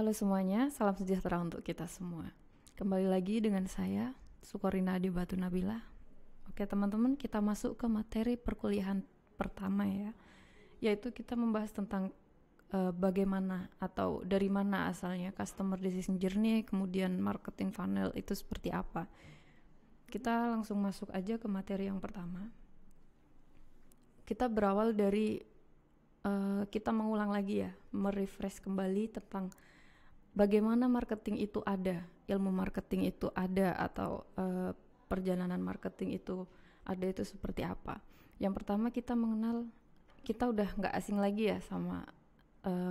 Halo semuanya, salam sejahtera untuk kita semua. Kembali lagi dengan saya, Sukorina Adi Batu Nabila. Oke teman-teman, kita masuk ke materi perkuliahan pertama ya, yaitu kita membahas tentang bagaimana atau dari mana asalnya customer decision journey, kemudian marketing funnel itu seperti apa. Kita langsung masuk aja ke materi yang pertama. Kita berawal dari kita mengulang lagi ya, merefresh kembali tentang bagaimana marketing itu ada, ilmu marketing itu ada, atau perjalanan marketing itu ada, itu seperti apa. Yang pertama kita mengenal, kita udah nggak asing lagi ya sama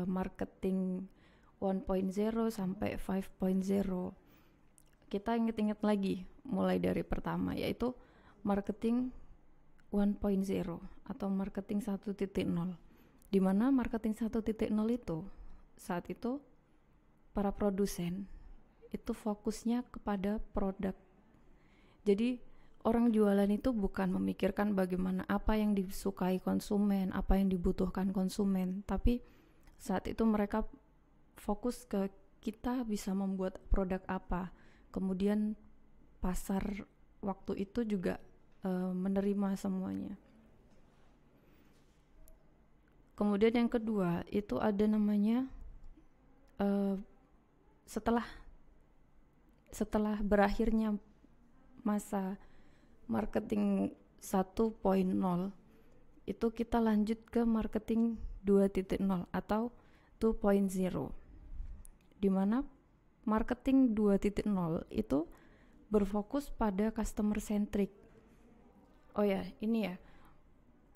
marketing 1.0 sampai 5.0. Kita inget-inget lagi mulai dari pertama, yaitu marketing 1.0 atau marketing 1.0, di mana marketing 1.0 itu saat itu para produsen itu fokusnya kepada produk. Jadi orang jualan itu bukan memikirkan bagaimana apa yang disukai konsumen, apa yang dibutuhkan konsumen, tapi saat itu mereka fokus ke kita bisa membuat produk apa. Kemudian pasar waktu itu juga menerima semuanya. Kemudian yang kedua itu ada namanya setelah berakhirnya masa marketing 1.0 itu kita lanjut ke marketing 2.0 atau 2.0, di mana marketing 2.0 itu berfokus pada customer centric. Oh ya, ini ya,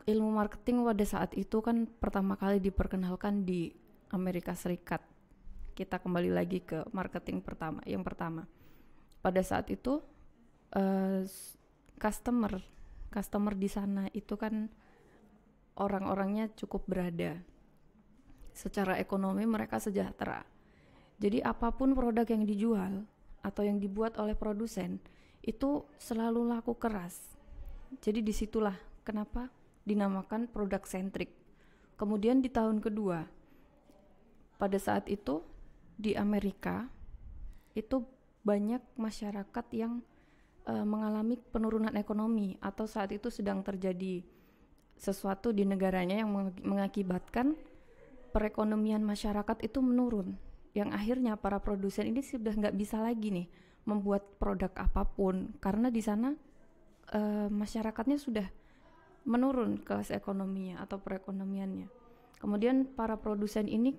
ilmu marketing pada saat itu kan pertama kali diperkenalkan di Amerika Serikat. Kita kembali lagi ke marketing yang pertama. Pada saat itu customer di sana itu kan orang-orangnya cukup berada. Secara ekonomi mereka sejahtera. Jadi apapun produk yang dijual atau yang dibuat oleh produsen itu selalu laku keras. Jadi disitulah kenapa dinamakan produk centric. Kemudian di tahun kedua, pada saat itu di Amerika itu banyak masyarakat yang mengalami penurunan ekonomi, atau saat itu sedang terjadi sesuatu di negaranya yang mengakibatkan perekonomian masyarakat itu menurun, yang akhirnya para produsen ini sudah nggak bisa lagi nih membuat produk apapun karena di sana masyarakatnya sudah menurun kelas ekonominya atau perekonomiannya. Kemudian para produsen ini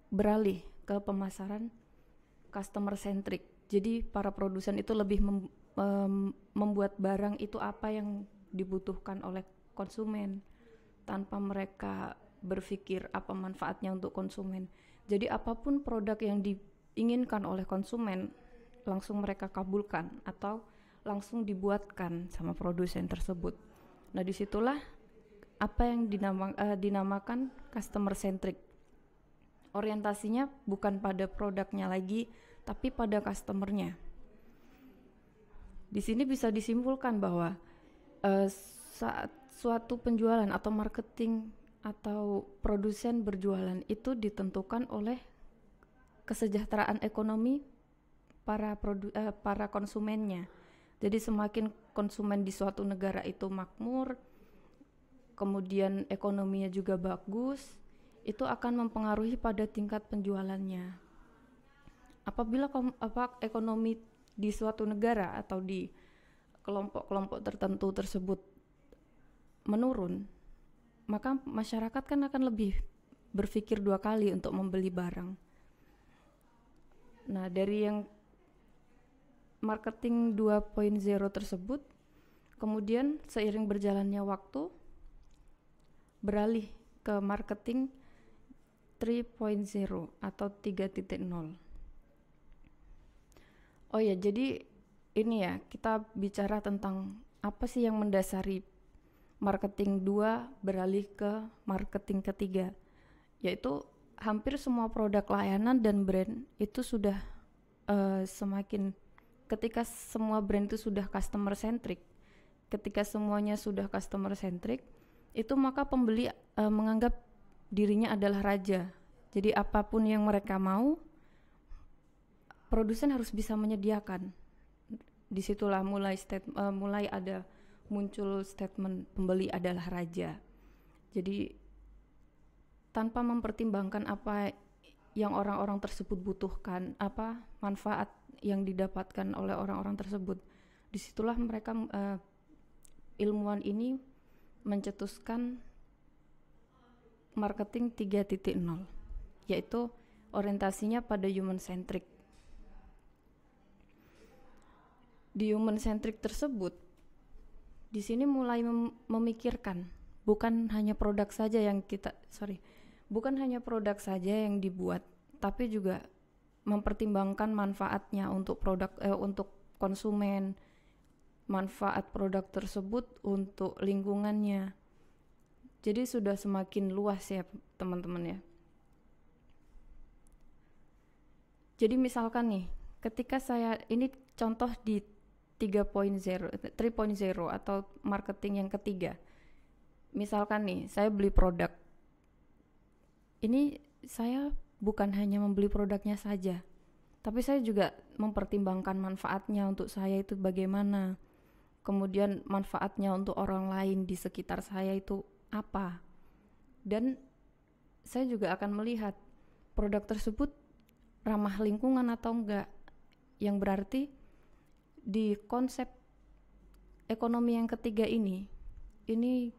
beralih ke pemasaran customer centric. Jadi para produsen itu lebih membuat barang itu apa yang dibutuhkan oleh konsumen tanpa mereka berpikir apa manfaatnya untuk konsumen. Jadi apapun produk yang diinginkan oleh konsumen langsung mereka kabulkan atau langsung dibuatkan sama produsen tersebut. Nah disitulah apa yang dinamakan customer centric. Orientasinya bukan pada produknya lagi, tapi pada customernya. Di sini bisa disimpulkan bahwa saat suatu penjualan atau marketing atau produsen berjualan itu ditentukan oleh kesejahteraan ekonomi para konsumennya. Jadi semakin konsumen di suatu negara itu makmur, kemudian ekonominya juga bagus, itu akan mempengaruhi pada tingkat penjualannya. Apabila ekonomi di suatu negara atau di kelompok-kelompok tertentu tersebut menurun, maka masyarakat kan akan lebih berpikir dua kali untuk membeli barang. Nah, dari yang marketing 2.0 tersebut, kemudian seiring berjalannya waktu beralih ke marketing 3.0 atau 3.0. Oh ya, jadi ini ya, kita bicara tentang apa sih yang mendasari marketing 2 beralih ke marketing ketiga, yaitu hampir semua produk layanan dan brand itu sudah semakin, ketika semua brand itu sudah customer centric, ketika semuanya sudah customer centric, itu maka pembeli menganggap dirinya adalah raja. Jadi apapun yang mereka mau, produsen harus bisa menyediakan. Disitulah mulai ada muncul statement pembeli adalah raja. Jadi tanpa mempertimbangkan apa yang orang-orang tersebut butuhkan, apa manfaat yang didapatkan oleh orang-orang tersebut, disitulah mereka ilmuwan ini mencetuskan marketing 3.0, yaitu orientasinya pada human centric. Di human centric tersebut, di sini mulai memikirkan bukan hanya produk saja yang dibuat, tapi juga mempertimbangkan manfaatnya untuk untuk konsumen, manfaat produk tersebut untuk lingkungannya. Jadi sudah semakin luas ya teman-teman ya. Jadi misalkan nih, ketika ini contoh di 3.0 atau marketing yang ketiga. Misalkan nih, saya beli produk. Ini saya bukan hanya membeli produknya saja, tapi saya juga mempertimbangkan manfaatnya untuk saya itu bagaimana. Kemudian manfaatnya untuk orang lain di sekitar saya itu apa. Dan saya juga akan melihat produk tersebut ramah lingkungan atau enggak. Yang berarti di konsep ekonomi yang ketiga ini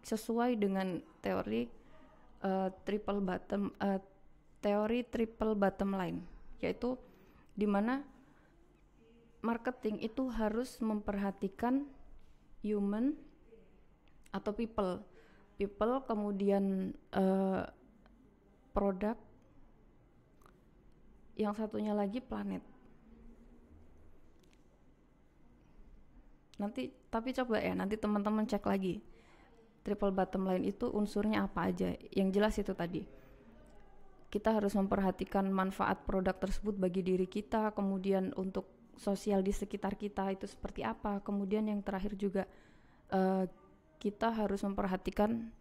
sesuai dengan teori triple bottom line, yaitu di mana marketing itu harus memperhatikan human atau people, kemudian produk, yang satunya lagi planet. Tapi coba ya, nanti teman-teman cek lagi triple bottom line itu unsurnya apa aja. Yang jelas itu tadi, kita harus memperhatikan manfaat produk tersebut bagi diri kita, kemudian untuk sosial di sekitar kita itu seperti apa, kemudian yang terakhir juga kita harus memperhatikan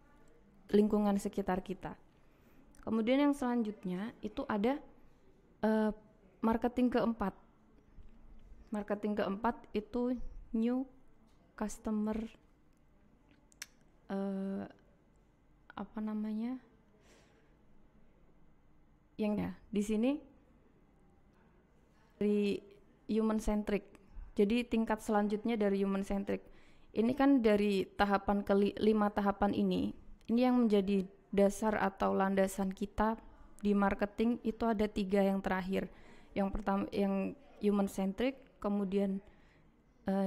lingkungan sekitar kita. Kemudian yang selanjutnya itu ada marketing keempat itu new customer di sini dari human centric. Jadi tingkat selanjutnya dari human centric ini kan dari tahapan 5 tahapan ini yang menjadi dasar atau landasan kita di marketing. Itu ada 3 yang terakhir. Yang pertama yang human centric, kemudian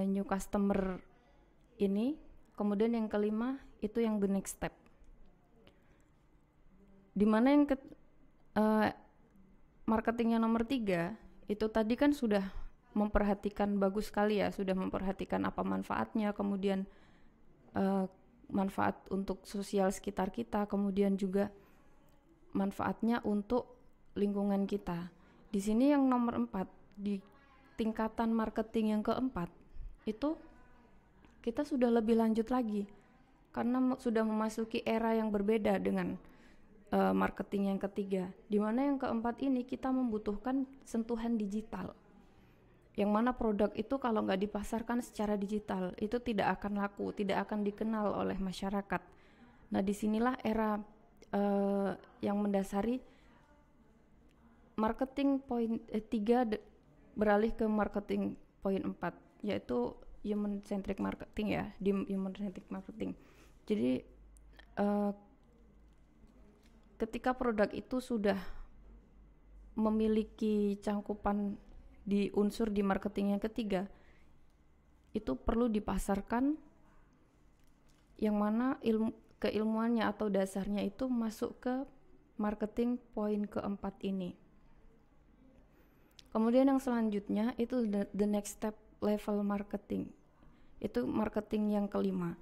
new customer ini, kemudian yang kelima itu yang the next step. Dimana yang marketingnya nomor 3 itu tadi kan sudah memperhatikan bagus sekali ya, sudah memperhatikan apa manfaatnya, kemudian manfaat untuk sosial sekitar kita, kemudian juga manfaatnya untuk lingkungan kita. Di sini yang nomor 4 di tingkatan marketing yang keempat itu kita sudah lebih lanjut lagi karena sudah memasuki era yang berbeda dengan marketing yang ketiga, di mana yang keempat ini kita membutuhkan sentuhan digital, yang mana produk itu kalau nggak dipasarkan secara digital itu tidak akan laku, tidak akan dikenal oleh masyarakat. Nah disinilah era yang mendasari marketing point 3 beralih ke marketing point 4, yaitu human centric marketing ya, di human centric marketing. Jadi ketika produk itu sudah memiliki cangkupan di unsur di marketing yang ketiga, itu perlu dipasarkan, yang mana keilmuannya atau dasarnya itu masuk ke marketing poin keempat ini. Kemudian yang selanjutnya itu the next step level marketing, itu marketing yang kelima.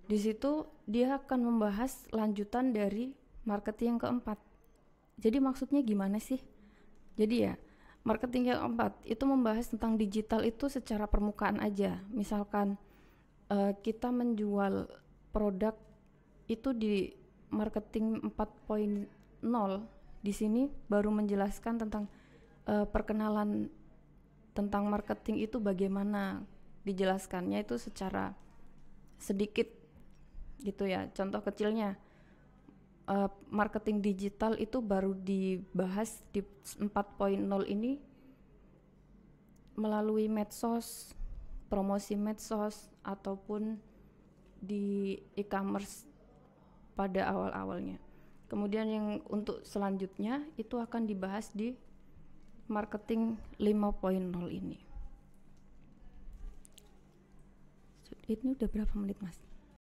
Di situ dia akan membahas lanjutan dari marketing yang keempat. Jadi maksudnya gimana sih? Jadi ya, marketing yang keempat itu membahas tentang digital itu secara permukaan aja. Misalkan kita menjual produk itu di marketing 4.0, di sini baru menjelaskan tentang perkenalan tentang marketing itu bagaimana, dijelaskannya itu secara sedikit gitu ya. Contoh kecilnya, marketing digital itu baru dibahas di 4.0 ini melalui medsos, promosi medsos ataupun di e-commerce pada awal-awalnya. Kemudian yang untuk selanjutnya itu akan dibahas di marketing 5.0 ini. Ini udah berapa menit, Mas?